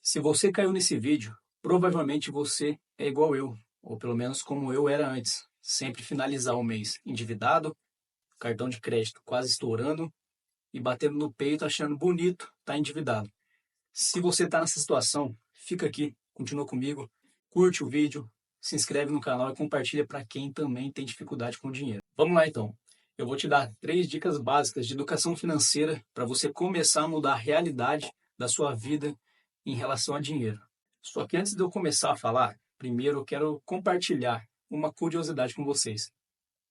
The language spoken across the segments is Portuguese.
Se você caiu nesse vídeo, provavelmente você é igual eu, ou pelo menos como eu era antes. Sempre finalizar o mês endividado, cartão de crédito quase estourando e batendo no peito achando bonito estar endividado. Se você está nessa situação, fica aqui, continua comigo, curte o vídeo, se inscreve no canal e compartilha para quem também tem dificuldade com o dinheiro. Vamos lá então. Eu vou te dar 3 dicas básicas de educação financeira para você começar a mudar a realidade da sua vida em relação a dinheiro. Só que antes de eu começar a falar, primeiro eu quero compartilhar uma curiosidade com vocês.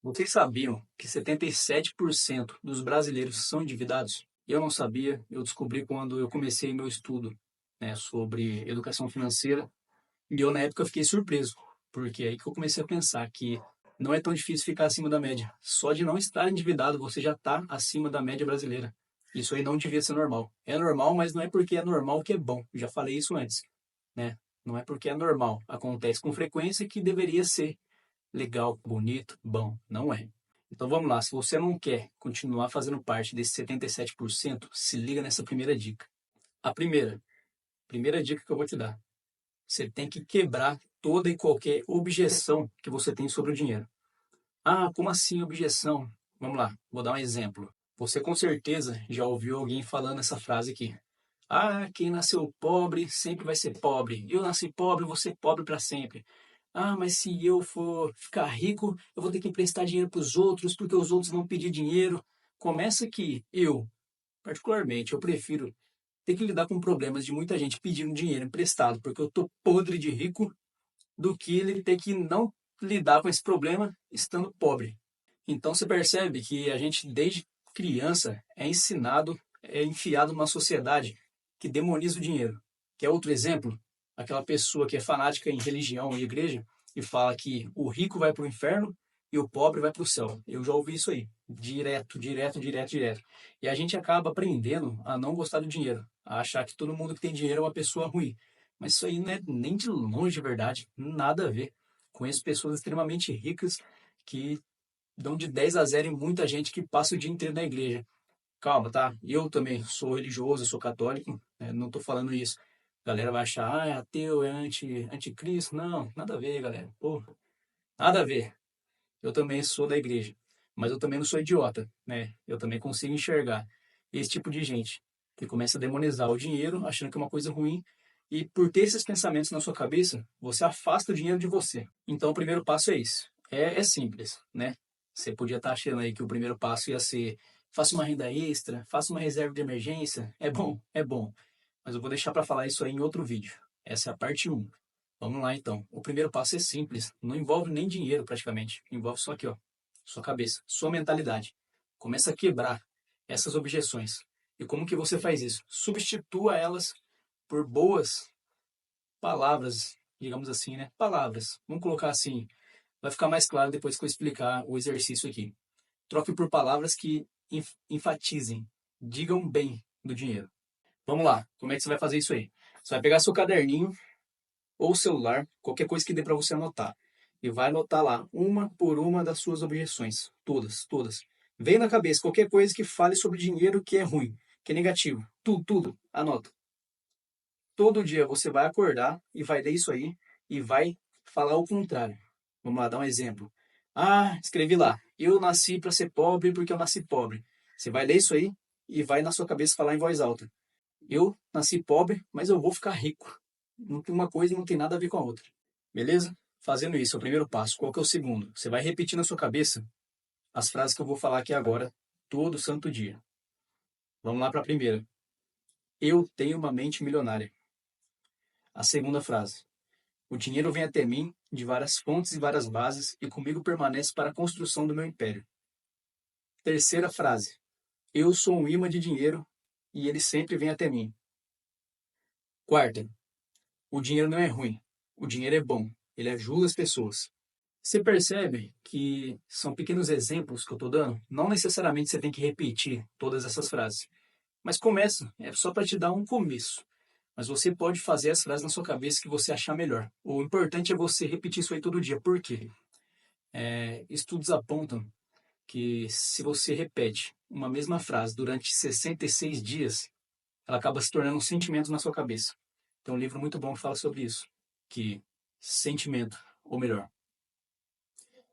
Vocês sabiam que 77% dos brasileiros são endividados? Eu não sabia, eu descobri quando eu comecei meu estudo, né, sobre educação financeira, e eu na época fiquei surpreso, porque é aí que eu comecei a pensar que não é tão difícil ficar acima da média. Só de não estar endividado, você já está acima da média brasileira. Isso aí não devia ser normal. É normal, mas não é porque é normal que é bom. Já falei isso antes, né? Não é porque é normal, acontece com frequência que deveria ser legal, bonito, bom. Não é. Então vamos lá, se você não quer continuar fazendo parte desse 77%, se liga nessa primeira dica. A primeira dica que eu vou te dar. Você tem que quebrar toda e qualquer objeção que você tem sobre o dinheiro. Ah, como assim objeção? Vamos lá, vou dar um exemplo. Você com certeza já ouviu alguém falando essa frase aqui. Ah, quem nasceu pobre sempre vai ser pobre. Eu nasci pobre, vou ser pobre para sempre. Ah, mas se eu for ficar rico, eu vou ter que emprestar dinheiro para os outros, porque os outros vão pedir dinheiro. Começa que eu, particularmente, eu prefiro ter que lidar com problemas de muita gente pedindo dinheiro emprestado, porque eu tô podre de rico, do que ele ter que não lidar com esse problema estando pobre. Então você percebe que a gente, desde criança, é ensinado, é enfiado numa sociedade que demoniza o dinheiro. Quer outro exemplo? Aquela pessoa que é fanática em religião e igreja e fala que o rico vai para o inferno e o pobre vai para o céu. Eu já ouvi isso aí, direto, direto, direto, direto. E a gente acaba aprendendo a não gostar do dinheiro, a achar que todo mundo que tem dinheiro é uma pessoa ruim. Mas isso aí não é nem de longe verdade, nada a ver. Conheço pessoas extremamente ricas que dão de 10 a 0 em muita gente que passa o dia inteiro na igreja. Calma, tá? Eu também sou religioso, sou católico, né? Não tô falando isso. A galera vai achar, ah, é ateu, é anticristo. Não, nada a ver, galera. Pô, nada a ver. Eu também sou da igreja, mas eu também não sou idiota, né? Eu também consigo enxergar esse tipo de gente que começa a demonizar o dinheiro, achando que é uma coisa ruim, e por ter esses pensamentos na sua cabeça, você afasta o dinheiro de você. Então, o primeiro passo é isso. É simples, né? Você podia estar achando aí que o primeiro passo ia ser faça uma renda extra, faça uma reserva de emergência. É bom, mas eu vou deixar para falar isso aí em outro vídeo. Essa é a parte um. Vamos lá então. O primeiro passo é simples, não envolve nem dinheiro praticamente, envolve só aqui, ó, sua cabeça, sua mentalidade. Começa a quebrar essas objeções. E como que você faz isso? Substitua elas por boas palavras, digamos assim, né? Palavras. Vamos colocar assim, vai ficar mais claro depois que eu explicar o exercício aqui. Troque por palavras que enfatizem, digam bem do dinheiro. Vamos lá, como é que você vai fazer isso aí? Você vai pegar seu caderninho ou celular, qualquer coisa que dê para você anotar. E vai anotar lá, uma por uma das suas objeções. Todas, todas. Vem na cabeça qualquer coisa que fale sobre dinheiro que é ruim, que é negativo. Tudo, tudo. Anota. Todo dia você vai acordar e vai ler isso aí e vai falar o contrário. Vamos lá, dar um exemplo. Ah, escrevi lá. Eu nasci para ser pobre porque eu nasci pobre. Você vai ler isso aí e vai na sua cabeça falar em voz alta. Eu nasci pobre, mas eu vou ficar rico. Não tem uma coisa e não tem nada a ver com a outra. Beleza? Fazendo isso, é o primeiro passo. Qual que é o segundo? Você vai repetir na sua cabeça as frases que eu vou falar aqui agora, todo santo dia. Vamos lá para a primeira. Eu tenho uma mente milionária. A segunda frase. O dinheiro vem até mim de várias fontes e várias bases e comigo permanece para a construção do meu império. Terceira frase. Eu sou um imã de dinheiro e ele sempre vem até mim. Quarta. O dinheiro não é ruim. O dinheiro é bom. Ele ajuda as pessoas. Você percebe que são pequenos exemplos que eu estou dando? Não necessariamente você tem que repetir todas essas frases. Mas começa, é só para te dar um começo. Mas você pode fazer as frases na sua cabeça que você achar melhor. O importante é você repetir isso aí todo dia. Por quê? Estudos apontam que se você repete uma mesma frase durante 66 dias, ela acaba se tornando um sentimento na sua cabeça. Tem um livro muito bom que fala sobre isso, que sentimento, ou melhor,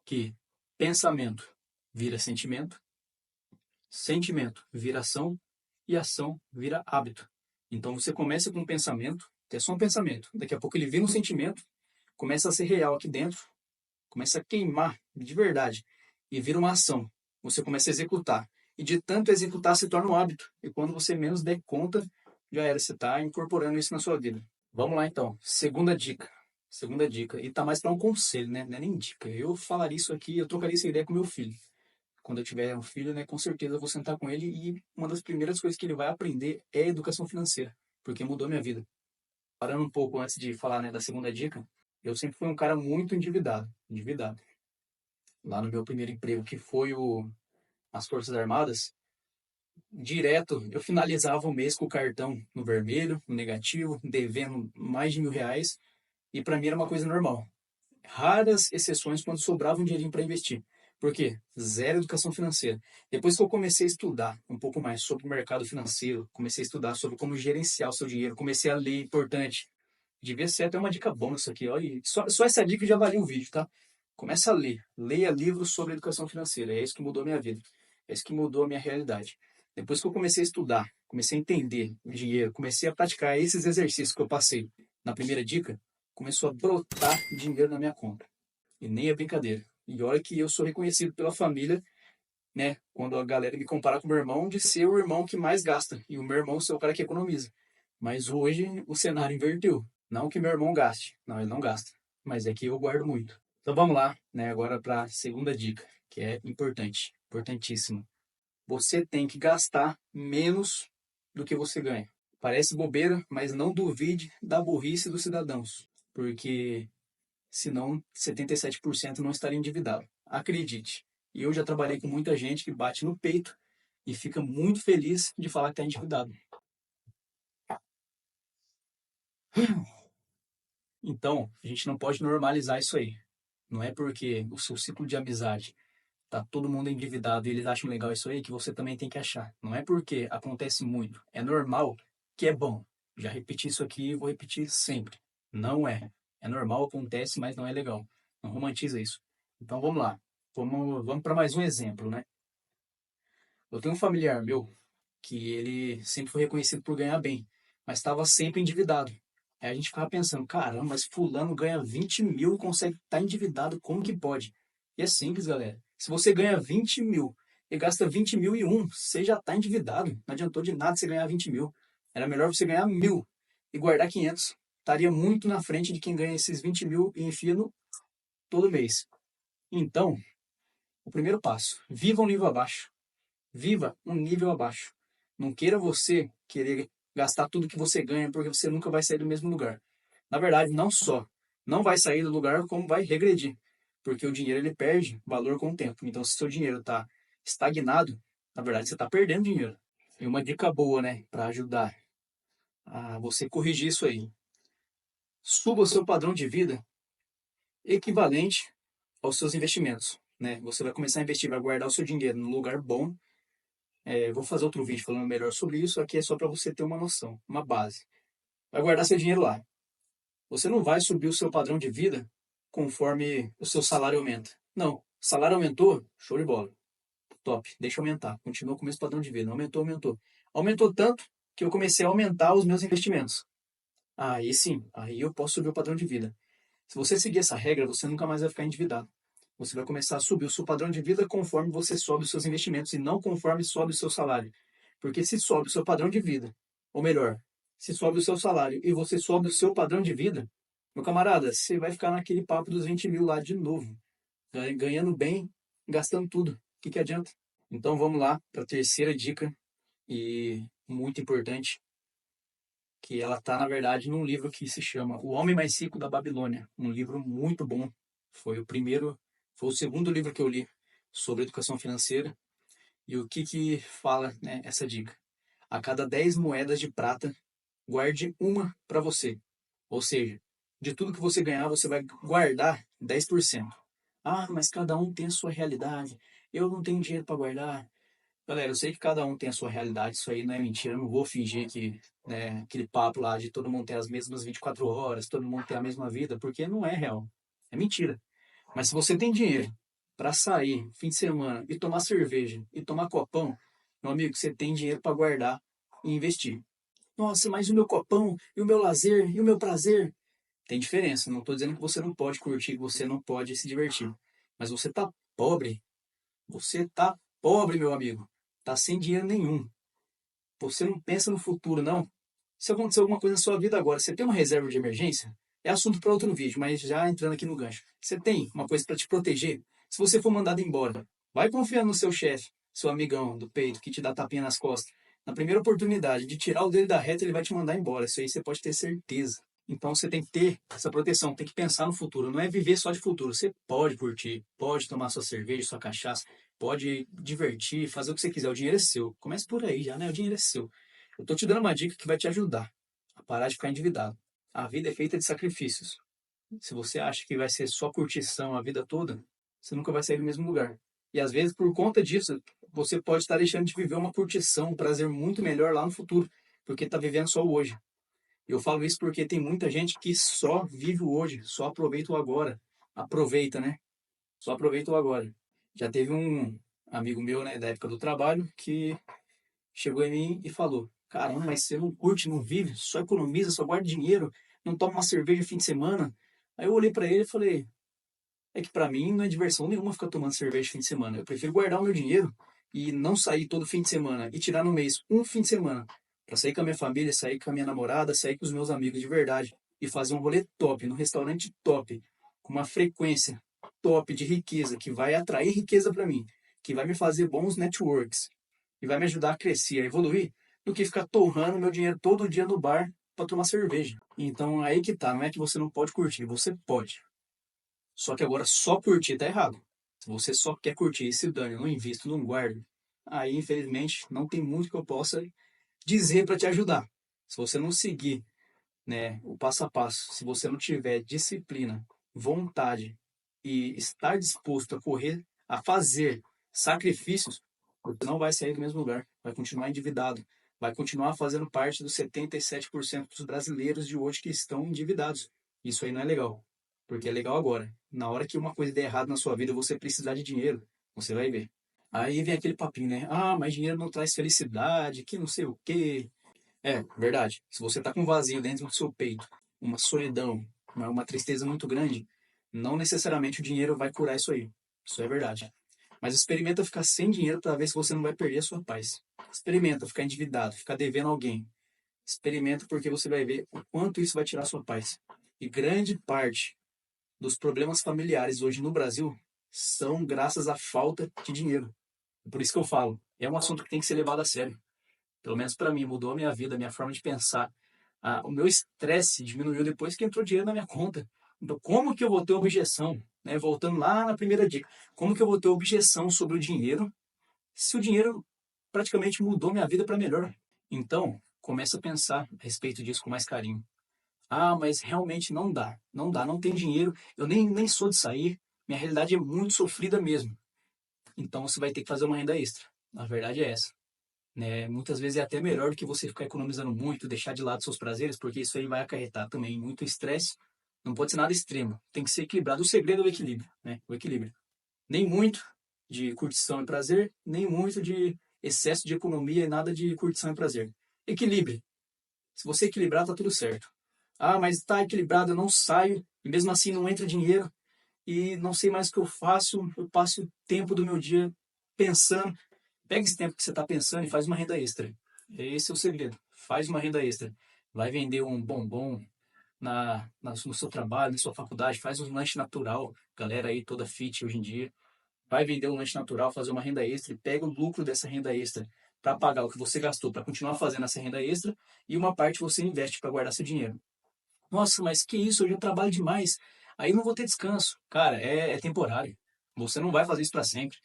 que pensamento vira sentimento, sentimento vira ação e ação vira hábito. Então você começa com um pensamento, que é só um pensamento, daqui a pouco ele vira um sentimento, começa a ser real aqui dentro, começa a queimar de verdade e vira uma ação. Você começa a executar. E de tanto executar se torna um hábito. E quando você menos der conta, já era, você está incorporando isso na sua vida. Vamos lá então. Segunda dica. Segunda dica. E tá mais para um conselho, né? Não é nem dica. Eu falaria isso aqui, eu trocaria essa ideia com meu filho. Quando eu tiver um filho, né, com certeza eu vou sentar com ele e uma das primeiras coisas que ele vai aprender é educação financeira, porque mudou minha vida. Parando um pouco antes de falar, né, da segunda dica, eu sempre fui um cara muito endividado. Lá no meu primeiro emprego, que foi as Forças Armadas, direto eu finalizava o mês com o cartão no vermelho, no negativo, devendo mais de R$ 1.000, e para mim era uma coisa normal. Raras exceções quando sobrava um dinheirinho para investir. Por quê? Zero educação financeira. Depois que eu comecei a estudar um pouco mais sobre o mercado financeiro, comecei a estudar sobre como gerenciar o seu dinheiro, comecei a ler, importante. Devia ser até uma dica bônus isso aqui, ó. E só essa dica já valia o vídeo, tá? Começa a ler. Leia livros sobre educação financeira. É isso que mudou a minha vida. É isso que mudou a minha realidade. Depois que eu comecei a estudar, comecei a entender o dinheiro, comecei a praticar esses exercícios que eu passei na primeira dica, começou a brotar dinheiro na minha conta. E nem é brincadeira. E olha que eu sou reconhecido pela família, né? Quando a galera me compara com o meu irmão, de ser o irmão que mais gasta. E o meu irmão ser o cara que economiza. Mas hoje o cenário inverteu. Não que meu irmão gaste. Não, ele não gasta. Mas é que eu guardo muito. Então vamos lá, né? Agora para a segunda dica, que é importante. Importantíssimo. Você tem que gastar menos do que você ganha. Parece bobeira, mas não duvide da burrice dos cidadãos. Porque senão 77% não estaria endividado. Acredite. E eu já trabalhei com muita gente que bate no peito e fica muito feliz de falar que está endividado. Então, a gente não pode normalizar isso aí. Não é porque o seu ciclo de amizade tá todo mundo endividado e eles acham legal isso aí que você também tem que achar. Não é porque acontece muito, é normal que é bom. Já repeti isso aqui e vou repetir sempre. Não é. É normal, acontece, mas não é legal. Não romantiza isso. Então vamos lá. Vamos para mais um exemplo, né? Eu tenho um familiar meu que ele sempre foi reconhecido por ganhar bem, mas estava sempre endividado. Aí a gente ficava pensando, caramba, mas fulano ganha 20 mil e consegue estar endividado, como que pode? E é simples, galera. Se você ganha 20 mil e gasta 20.001, você já está endividado. Não adiantou de nada você ganhar 20 mil. Era melhor você ganhar 1.000 e guardar 500. Estaria muito na frente de quem ganha esses 20 mil e enfia no todo mês. Então, o primeiro passo, viva um nível abaixo. Viva um nível abaixo. Não queira você querer gastar tudo que você ganha, porque você nunca vai sair do mesmo lugar. Na verdade, não só não vai sair do lugar, como vai regredir, porque o dinheiro ele perde valor com o tempo. Então, se seu dinheiro está estagnado, na verdade você está perdendo dinheiro. E uma dica boa, né, para ajudar a você corrigir isso aí: suba o seu padrão de vida equivalente aos seus investimentos. Né? Você vai começar a investir, vai guardar o seu dinheiro no lugar bom. Vou fazer outro vídeo falando melhor sobre isso. Aqui é só para você ter uma noção, uma base. Vai guardar seu dinheiro lá. Você não vai subir o seu padrão de vida conforme o seu salário aumenta. Não. O salário aumentou, show de bola. Top, deixa aumentar. Continua com o mesmo padrão de vida. Aumentou, aumentou. Aumentou tanto que eu comecei a aumentar os meus investimentos. Aí sim, aí eu posso subir o padrão de vida. Se você seguir essa regra, você nunca mais vai ficar endividado. Você vai começar a subir o seu padrão de vida conforme você sobe os seus investimentos e não conforme sobe o seu salário. Porque se sobe o seu padrão de vida, ou melhor, se sobe o seu salário e você sobe o seu padrão de vida, meu camarada, você vai ficar naquele papo dos 20 mil lá de novo, ganhando bem, gastando tudo. O que adianta? Então vamos lá para a terceira dica, e muito importante, que ela está, na verdade, num livro que se chama O Homem Mais Rico da Babilônia. Um livro muito bom. Foi o segundo livro que eu li sobre educação financeira. E o que fala, né, essa dica? A cada 10 moedas de prata, guarde uma para você. Ou seja, de tudo que você ganhar, você vai guardar 10%. Ah, mas cada um tem a sua realidade. Eu não tenho dinheiro para guardar. Galera, eu sei que cada um tem a sua realidade, isso aí não é mentira, eu não vou fingir que, né, aquele papo lá de todo mundo tem as mesmas 24 horas, todo mundo tem a mesma vida, porque não é real. É mentira. Mas se você tem dinheiro para sair fim de semana e tomar cerveja e tomar copão, meu amigo, você tem dinheiro para guardar e investir. Nossa, mas o meu copão, e o meu lazer, e o meu prazer? Tem diferença. Não estou dizendo que você não pode curtir, que você não pode se divertir. Mas você tá pobre. Você tá pobre, meu amigo. Tá sem dinheiro nenhum. Você não pensa no futuro, não. Se acontecer alguma coisa na sua vida agora, você tem uma reserva de emergência? É assunto para outro vídeo, mas já entrando aqui no gancho. Você tem uma coisa para te proteger? Se você for mandado embora, vai confiando no seu chefe, seu amigão do peito, que te dá tapinha nas costas. Na primeira oportunidade de tirar o dele da reta, ele vai te mandar embora. Isso aí você pode ter certeza. Então você tem que ter essa proteção, tem que pensar no futuro. Não é viver só de futuro. Você pode curtir, pode tomar sua cerveja, sua cachaça, pode divertir, fazer o que você quiser. O dinheiro é seu. Comece por aí já, né? O dinheiro é seu. Eu tô te dando uma dica que vai te ajudar a parar de ficar endividado. A vida é feita de sacrifícios. Se você acha que vai ser só curtição a vida toda, você nunca vai sair do mesmo lugar. E às vezes, por conta disso, você pode estar deixando de viver uma curtição, um prazer muito melhor lá no futuro, porque está vivendo só o hoje. Eu falo isso porque tem muita gente que só vive o hoje, só aproveita o agora. Aproveita, né? Só aproveita o agora. Já teve um amigo meu, né, da época do trabalho, que chegou em mim e falou: Caramba, mas você não curte, não vive, só economiza, só guarda dinheiro, não toma uma cerveja no fim de semana. Aí eu olhei para ele e falei: É que para mim não é diversão nenhuma ficar tomando cerveja no fim de semana. Eu prefiro guardar o meu dinheiro e não sair todo fim de semana e tirar no mês um fim de semana para sair com a minha família, sair com a minha namorada, sair com os meus amigos de verdade e fazer um rolê top, num restaurante top, com uma frequência top de riqueza, que vai atrair riqueza para mim, que vai me fazer bons networks e vai me ajudar a crescer, a evoluir, do que ficar torrando meu dinheiro todo dia no bar para tomar cerveja. Então aí que tá, não é que você não pode curtir, você pode. Só que agora só curtir tá errado. Se você só quer curtir e se dane, não invisto, não guardo, aí infelizmente não tem muito que eu possa dizer para te ajudar. Se você não seguir, né, o passo a passo, se você não tiver disciplina, vontade e estar disposto a correr, a fazer sacrifícios, você não vai sair do mesmo lugar, vai continuar endividado, vai continuar fazendo parte dos 77% dos brasileiros de hoje que estão endividados. Isso aí não é legal, porque é legal agora. Na hora que uma coisa der errado na sua vida, você precisar de dinheiro, você vai ver. Aí vem aquele papinho, né? Ah, mas dinheiro não traz felicidade, que não sei o quê. É, verdade. Se você tá com um vazio dentro do seu peito, uma solidão, uma tristeza muito grande, não necessariamente o dinheiro vai curar isso aí. Isso é verdade. Mas experimenta ficar sem dinheiro para ver se você não vai perder a sua paz. Experimenta ficar endividado, ficar devendo alguém. Experimenta porque você vai ver o quanto isso vai tirar a sua paz. E grande parte dos problemas familiares hoje no Brasil são graças à falta de dinheiro. Por isso que eu falo, é um assunto que tem que ser levado a sério. Pelo menos para mim, mudou a minha vida, a minha forma de pensar. O meu estresse diminuiu depois que entrou dinheiro na minha conta. Então, como que eu vou ter objeção? Né? Voltando lá na primeira dica, como que eu vou ter objeção sobre o dinheiro se o dinheiro praticamente mudou minha vida para melhor? Então, começa a pensar a respeito disso com mais carinho. Ah, mas realmente não dá. Não dá, não tem dinheiro. Eu nem sou de sair. Minha realidade é muito sofrida mesmo. Então, você vai ter que fazer uma renda extra. A verdade é essa. Né? Muitas vezes é até melhor do que você ficar economizando muito, deixar de lado seus prazeres, porque isso aí vai acarretar também muito estresse. Não pode ser nada extremo, tem que ser equilibrado. O segredo é o equilíbrio, né? O equilíbrio. Nem muito de curtição e prazer, nem muito de excesso de economia e nada de curtição e prazer. Equilíbrio. Se você equilibrar, tá tudo certo. Ah, mas tá equilibrado, eu não saio, e mesmo assim não entra dinheiro, e não sei mais o que eu passo o tempo do meu dia pensando. Pega esse tempo que você está pensando e faz uma renda extra. Esse é o segredo. Faz uma renda extra. Vai vender um bombom no seu trabalho, na sua faculdade, faz um lanche natural. Galera aí toda fit hoje em dia. Vai vender um lanche natural, fazer uma renda extra e pega o lucro dessa renda extra para pagar o que você gastou, para continuar fazendo essa renda extra e uma parte você investe para guardar seu dinheiro. Nossa, mas que isso? Eu já trabalho demais. Aí não vou ter descanso. Cara, é temporário. Você não vai fazer isso para sempre.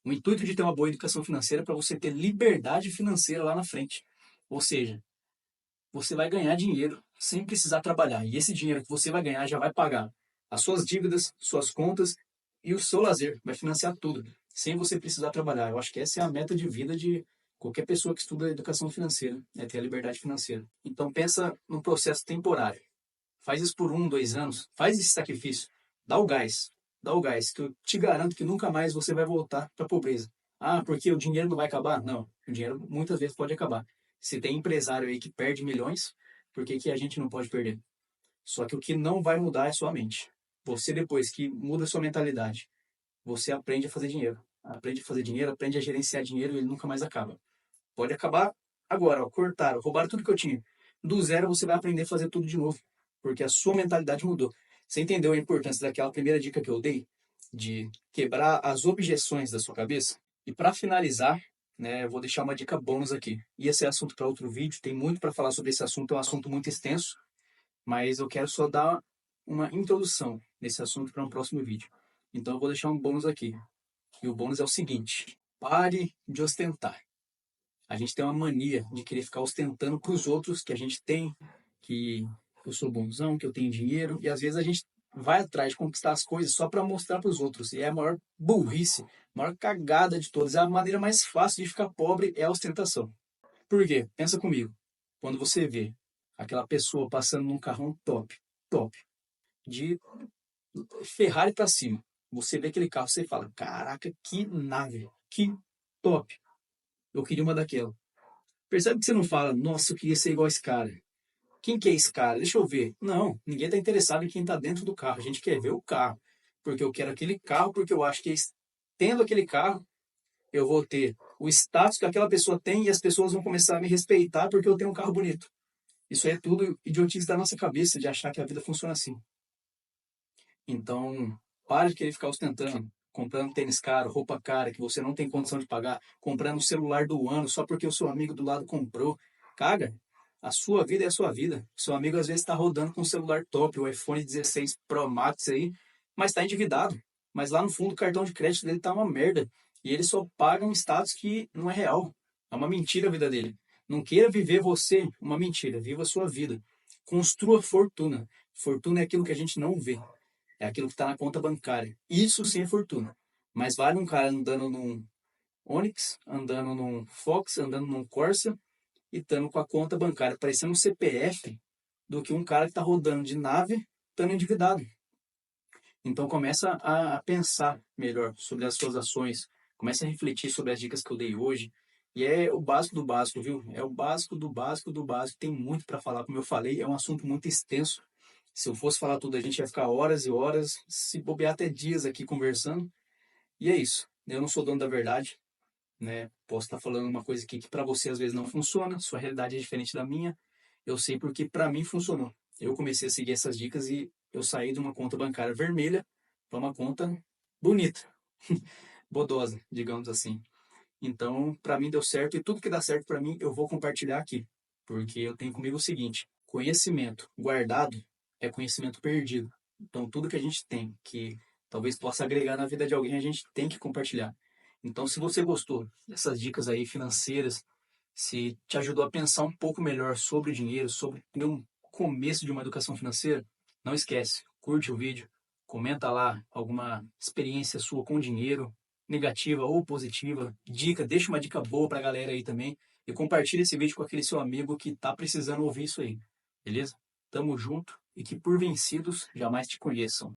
O intuito de ter uma boa educação financeira é para você ter liberdade financeira lá na frente. Ou seja, você vai ganhar dinheiro sem precisar trabalhar. E esse dinheiro que você vai ganhar já vai pagar as suas dívidas, suas contas e o seu lazer. Vai financiar tudo. sem você precisar trabalhar. Eu acho que essa é a meta de vida de qualquer pessoa que estuda educação financeira, né? Ter a liberdade financeira. Então pensa num processo temporário. Faz isso por 1, 2 anos, faz esse sacrifício, dá o gás, que eu te garanto que nunca mais você vai voltar para a pobreza. Ah, porque o dinheiro não vai acabar? Não, o dinheiro muitas vezes pode acabar. Se tem empresário aí que perde milhões, por que que a gente não pode perder? Só que o que não vai mudar é sua mente. Você, depois que muda sua mentalidade, você aprende a fazer dinheiro. Aprende a fazer dinheiro, aprende a gerenciar dinheiro e ele nunca mais acaba. Pode acabar agora, ó, cortaram, roubaram tudo que eu tinha. Do zero você vai aprender a fazer tudo de novo, porque a sua mentalidade mudou. Você entendeu a importância daquela primeira dica que eu dei? De quebrar as objeções da sua cabeça? E para finalizar, né, eu vou deixar uma dica bônus aqui. E esse é assunto para outro vídeo, tem muito para falar sobre esse assunto, é um assunto muito extenso, mas eu quero só dar uma introdução nesse assunto para um próximo vídeo. Então eu vou deixar um bônus aqui. E o bônus é o seguinte: pare de ostentar. A gente tem uma mania de querer ficar ostentando para os outros que a gente tem, que eu sou bonzão, que eu tenho dinheiro, e às vezes a gente vai atrás de conquistar as coisas só para mostrar para os outros. E é a maior burrice, a maior cagada de todas. A maneira mais fácil de ficar pobre é a ostentação. Por quê? Pensa comigo. Quando você vê aquela pessoa passando num carrão top, top, de Ferrari para cima, você vê aquele carro, você fala: caraca, que nave, que top. Eu queria uma daquela. Percebe que você não fala: nossa, eu queria ser igual a esse cara. Quem que é esse cara? Deixa eu ver. Não, ninguém está interessado em quem está dentro do carro. A gente quer ver o carro. Porque eu quero aquele carro, porque eu acho que tendo aquele carro, eu vou ter o status que aquela pessoa tem e as pessoas vão começar a me respeitar porque eu tenho um carro bonito. Isso aí é tudo idiotice da nossa cabeça de achar que a vida funciona assim. Então, pare de querer ficar ostentando, comprando tênis caro, roupa cara que você não tem condição de pagar, comprando o celular do ano só porque o seu amigo do lado comprou. Caga, a sua vida é a sua vida. Seu amigo às vezes está rodando com um celular top, o iPhone 16 Pro Max aí, mas está endividado. Mas lá no fundo o cartão de crédito dele tá uma merda. E ele só paga um status que não é real. É uma mentira a vida dele. Não queira viver você uma mentira, viva a sua vida. Construa fortuna. Fortuna é aquilo que a gente não vê. É aquilo que está na conta bancária. Isso sim é fortuna. Mas vale um cara andando num Onix, andando num Fox, andando num Corsa e estando com a conta bancária parecendo um CPF do que um cara que está rodando de nave estando endividado. Então começa a pensar melhor sobre as suas ações, começa a refletir sobre as dicas que eu dei hoje. E é o básico do básico, viu? É o básico do básico do básico. Tem muito para falar, como eu falei, é um assunto muito extenso. Se eu fosse falar tudo, a gente ia ficar horas e horas, se bobear até dias aqui conversando. E é isso. Eu não sou dono da verdade, né? Posso estar falando uma coisa aqui que para você às vezes não funciona, sua realidade é diferente da minha. Eu sei porque para mim funcionou. Eu comecei a seguir essas dicas e eu saí de uma conta bancária vermelha para uma conta bonita, bodosa, digamos assim. Então, para mim deu certo e tudo que dá certo para mim eu vou compartilhar aqui, porque eu tenho comigo o seguinte: conhecimento guardado é conhecimento perdido. Então, tudo que a gente tem que talvez possa agregar na vida de alguém, a gente tem que compartilhar. Então, se você gostou dessas dicas aí financeiras, se te ajudou a pensar um pouco melhor sobre dinheiro, sobre ter um começo de uma educação financeira, não esquece, curte o vídeo, comenta lá alguma experiência sua com dinheiro, negativa ou positiva, dica, deixa uma dica boa pra galera aí também e compartilha esse vídeo com aquele seu amigo que tá precisando ouvir isso aí, beleza? Tamo junto e que por vencidos jamais te conheçam.